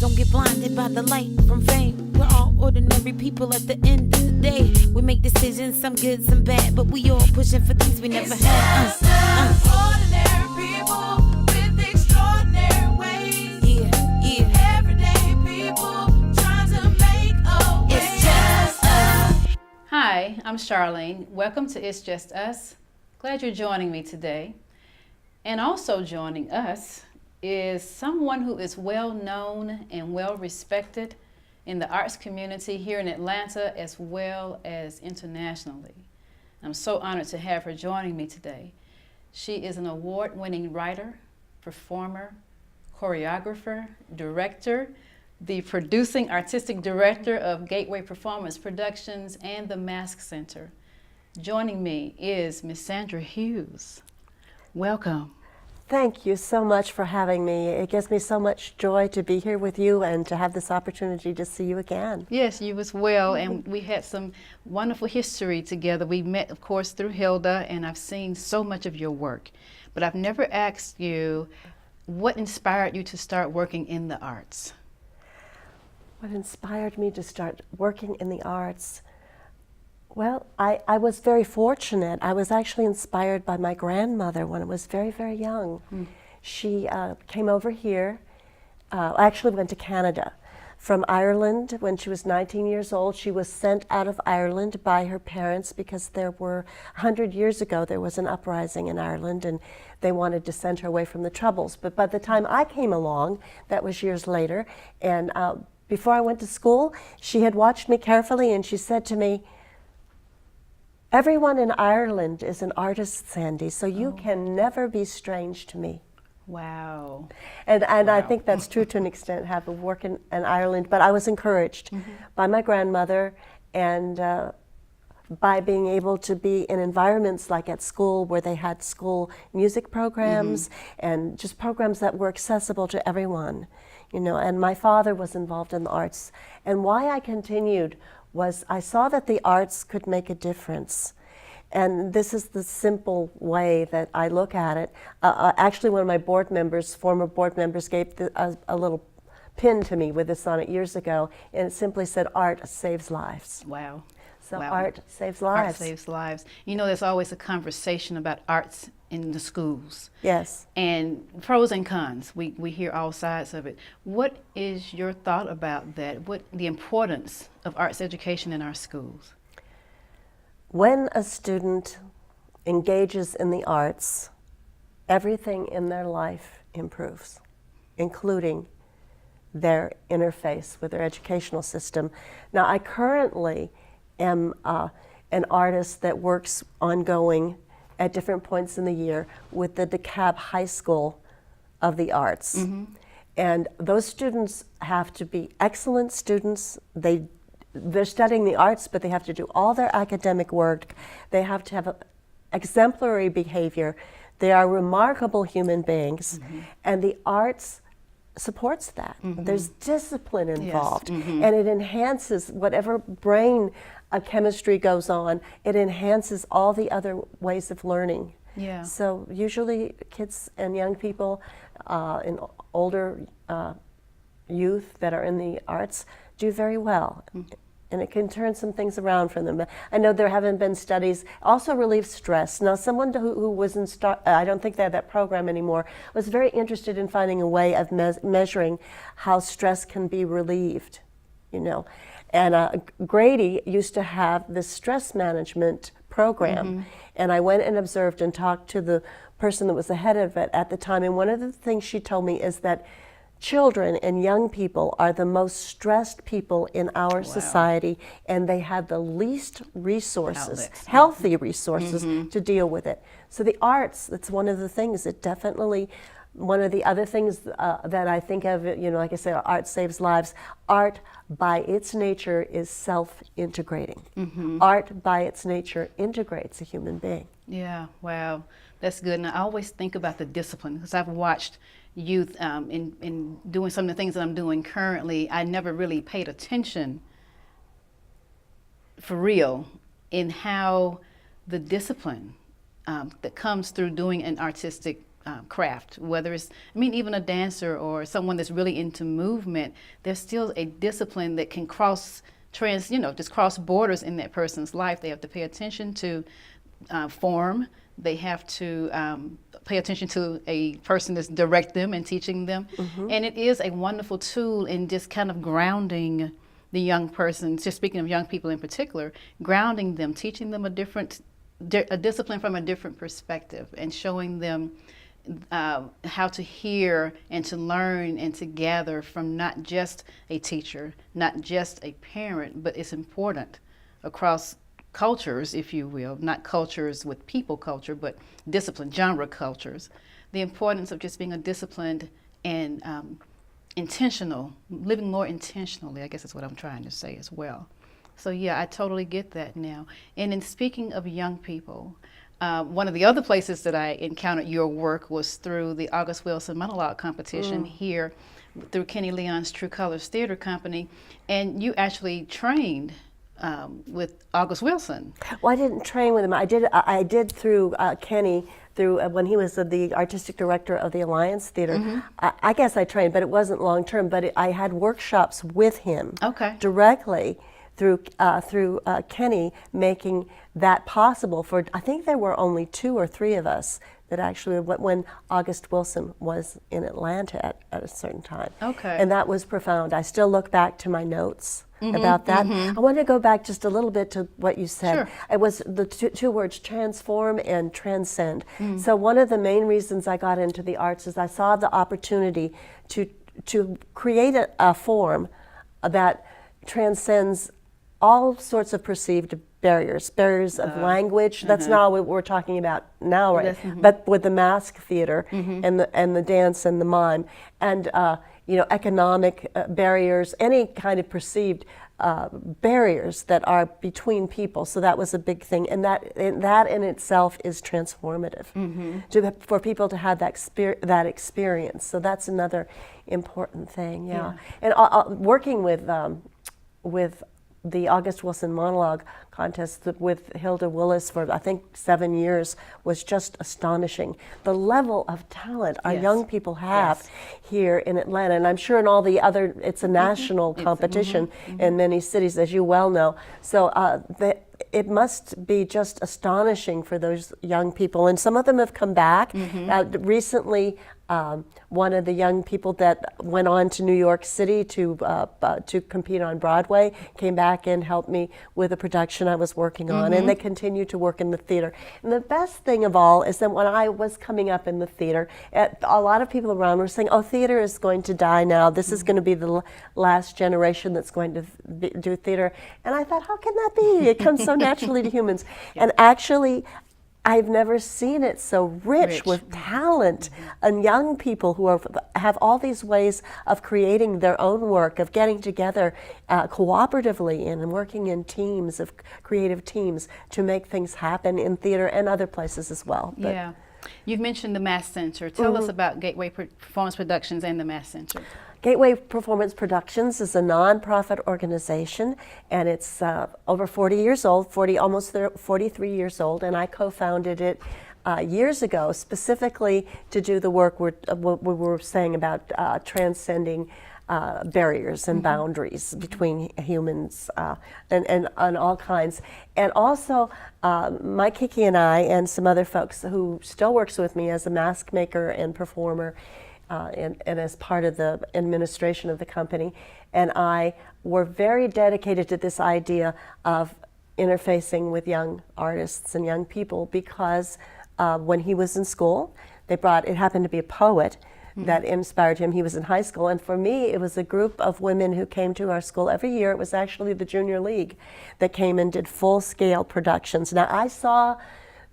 Don't get blinded by the light from fame. We're all ordinary people at the end of the day. We make decisions, some good, some bad, but we all pushing for things we never had. Ordinary people with extraordinary ways. Yeah. Everyday people trying to make a way. It's just us. Hi, I'm Charlene. Welcome to It's Just Us. Glad you're joining me today. And also joining us is someone who is well known and well respected in the arts community here in Atlanta as well as internationally. I'm so honored to have her joining me today. She is an award-winning writer, performer, choreographer, director, the producing artistic director of Gateway Performance Productions and the Mask Center. Joining me is Miss Sandra Hughes. Welcome. Thank you so much for having me. It gives me so much joy to be here with you and to have this opportunity to see you again. Yes, you as well, and we had some wonderful history together. We met, of course, through Hilda, and I've seen so much of your work. But I've never asked you what inspired you to start working in the arts? What inspired me to start working in the arts? Well, I was very fortunate. I was actually inspired by my grandmother when I was very, very young. She came over here, actually went to Canada from Ireland when she was 19 years old. She was sent out of Ireland by her parents because there were, 100 years ago, there was an uprising in Ireland and they wanted to send her away from the Troubles. But by the time I came along, that was years later, and before I went to school, she had watched me carefully and she said to me, "Everyone in Ireland is an artist, Sandy, so you can never be strange to me." Wow. And Wow. I think that's true to an extent, having worked in Ireland, but I was encouraged by my grandmother and by being able to be in environments like at school where they had school music programs and just programs that were accessible to everyone, you know, and my father was involved in the arts. And why I continued was I saw that the arts could make a difference. And this is the simple way that I look at it. Actually, one of my board members, former board members, gave a little pin to me with this on it years ago, and it simply said, "Art saves lives." Wow. So Wow. art saves lives. Art saves lives. You know, there's always a conversation about arts in the schools. Yes. And pros and cons. We hear all sides of it. What is your thought about that? What the importance of arts education in our schools? When a student engages in the arts, everything in their life improves, including their interface with their educational system. Now, I currently am an artist that works ongoing at different points in the year with the DeKalb High School of the Arts. And those students have to be excellent students. They're studying the arts, but they have to do all their academic work. They have to have exemplary behavior. They are remarkable human beings, and the arts supports that. There's discipline involved, and it enhances whatever brain chemistry goes on. It enhances all the other ways of learning. Yeah. So usually kids and young people in older youth that are in the arts do very well. And it can turn some things around for them. I know there haven't been studies, also relieves stress. Now someone who was in, I don't think they have that program anymore, was very interested in finding a way of measuring how stress can be relieved, you know. And Grady used to have this stress management program. And I went and observed and talked to the person that was the head of it at the time. And one of the things she told me is that children and young people are the most stressed people in our society, and they have the least resources, Outlets. healthy resources to deal with it. So the arts, that's one of the things that definitely, one of the other things that I think of, you know, like I said, art saves lives. Art by its nature is self-integrating. Art by its nature integrates a human being. Yeah, wow, that's good. And I always think about the discipline because I've watched youth in doing some of the things that I'm doing currently. I never really paid attention for real in how the discipline that comes through doing an artistic craft, whether it's, I mean, even a dancer or someone that's really into movement, there's still a discipline that can just cross borders in that person's life. They have to pay attention to form. They have to pay attention to a person that's direct them and teaching them. And it is a wonderful tool in just kind of grounding the young person, just speaking of young people in particular, grounding them, teaching them a discipline from a different perspective, and showing them how to hear and to learn and to gather from not just a teacher, not just a parent, but it's important across cultures, if you will, not cultures with people culture, but discipline, genre cultures. The importance of just being a disciplined and intentional, living more intentionally, I guess is what I'm trying to say as well. So yeah, I totally get that now. And in speaking of young people, one of the other places that I encountered your work was through the August Wilson monologue competition here through Kenny Leon's True Colors Theater Company, and you actually trained with August Wilson. Well, I didn't train with him. I did through Kenny, through when he was the artistic director of the Alliance Theater. I guess I trained, but it wasn't long term. But I had workshops with him directly through Kenny, making that possible for, I think there were only 2 or 3 of us that actually went when August Wilson was in Atlanta at a certain time. And that was profound. I still look back to my notes about that. I want to go back just a little bit to what you said. It was the two words, transform and transcend. So one of the main reasons I got into the arts is I saw the opportunity to create a form that transcends all sorts of perceived barriers of language. That's not what we're talking about now, right? But with the mask theater and the dance and the mime, and economic barriers, any kind of perceived barriers that are between people. So that was a big thing, and that in itself is transformative for people to have that experience. So that's another important thing. And working with the August Wilson monologue contest with Hilda Willis for I think 7 years was just astonishing. The level of talent our young people have here in Atlanta, and I'm sure in all the other, it's a national competition in many cities, as you well know. So it must be just astonishing for those young people, and some of them have come back. Recently, one of the young people that went on to New York City to compete on Broadway came back and helped me with a production I was working on, and they continue to work in the theater. And the best thing of all is that when I was coming up in the theater, a lot of people around were saying, "Oh, theater is going to die now. This is going to be the last generation that's going to do theater." And I thought, how can that be? It comes so naturally to humans. And actually, I've never seen it so rich with talent and young people who have all these ways of creating their own work, of getting together cooperatively and working in teams, of creative teams, to make things happen in theater and other places as well. But you've mentioned the Mass Center. Tell us about Gateway Performance Productions and the Mass Center. Gateway Performance Productions is a nonprofit organization, and it's over 40 years old, almost 43 years old, and I co-founded it years ago specifically to do the work we were saying about transcending barriers and boundaries between humans and all kinds. And also, Mike Hickey and I and some other folks who still works with me as a mask maker and performer, and as part of the administration of the company, and I were very dedicated to this idea of interfacing with young artists and young people, because when he was in school, it happened to be a poet that inspired him. He was in high school, and for me, it was a group of women who came to our school every year. It was actually the Junior League that came and did full-scale productions. Now, I saw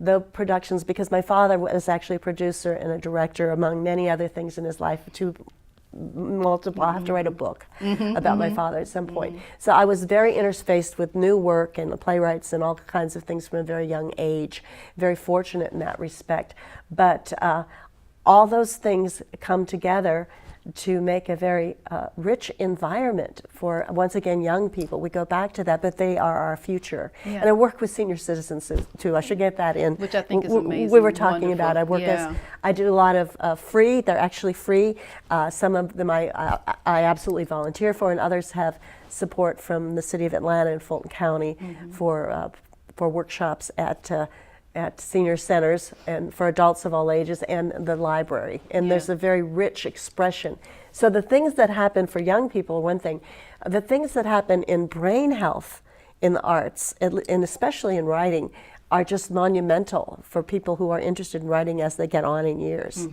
the productions because my father was actually a producer and a director, among many other things in his life. I'll have to write a book about my father at some point. So I was very interfaced with new work and the playwrights and all kinds of things from a very young age. Very fortunate in that respect. But all those things come together to make a very rich environment for, once again, young people. We go back to that, but they are our future. Yeah. And I work with senior citizens too. I should get that in. Which I think is amazing. We were talking about. I work Yeah. as, I do a lot of free. They're actually free. Some of them I absolutely volunteer for, and others have support from the city of Atlanta and Fulton County for workshops at senior centers and for adults of all ages and the library. And there's a very rich expression. So the things that happen for young people, one thing, the things that happen in brain health in the arts, and especially in writing, are just monumental for people who are interested in writing as they get on in years.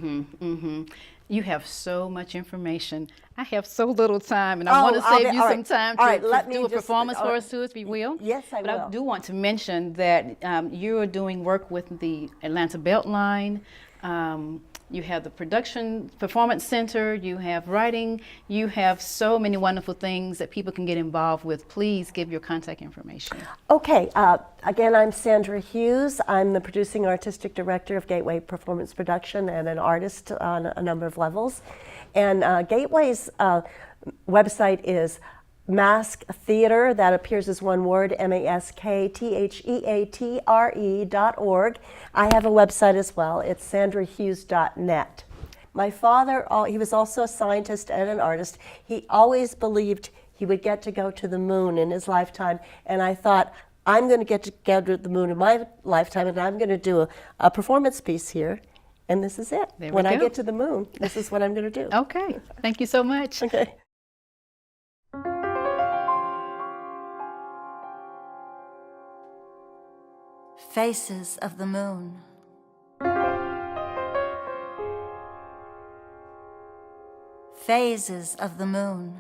You have so much information. I have so little time, and I want to save you some time to do a performance for us too, if you will. Yes, I will. But I do want to mention that you are doing work with the Atlanta Beltline. You have the Production Performance Center. You have writing. You have so many wonderful things that people can get involved with. Please give your contact information. Okay, again, I'm Sandra Hughes. I'm the producing artistic director of Gateway Performance Production and an artist on a number of levels. And Gateway's website is Mask Theater, that appears as one word, MaskTheatre.org. I have a website as well. It's sandrahughes.net. My father, he was also a scientist and an artist. He always believed he would get to go to the moon in his lifetime, and I thought, I'm going to get to go to the moon in my lifetime, and I'm going to do a performance piece here, and this is it. When I get to the moon, this is what I'm going to do. Okay. Thank you so much. Okay. Faces of the moon. Phases of the moon.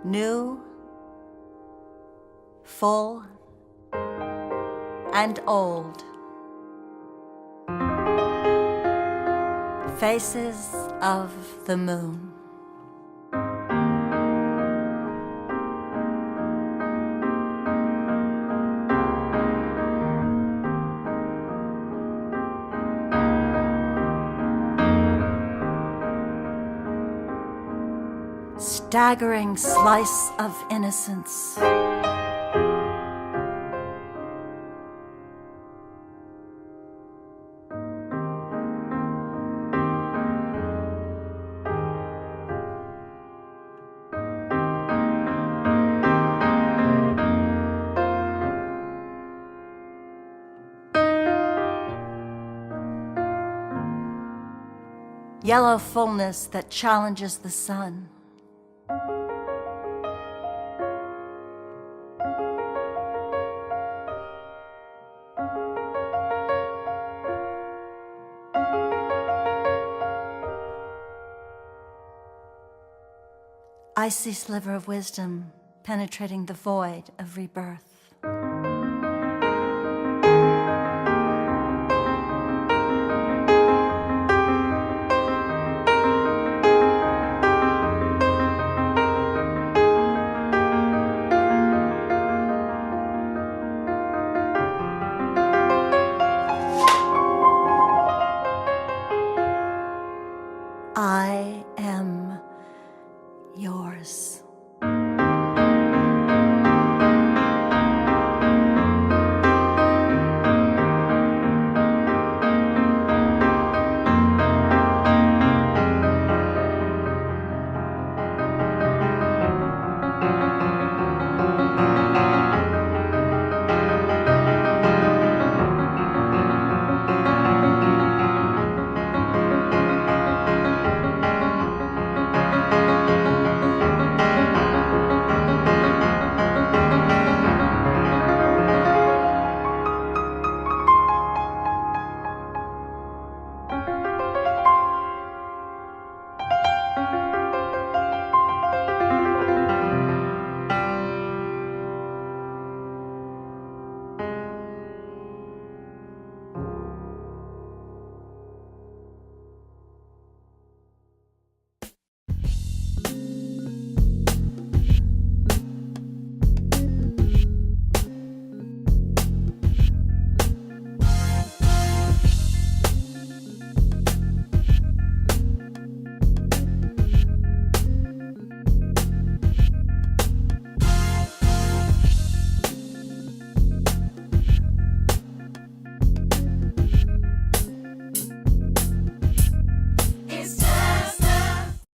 New, full, and old. Faces of the moon. Staggering slice of innocence. Yellow fullness that challenges the sun. Icy sliver of wisdom penetrating the void of rebirth. I am yours.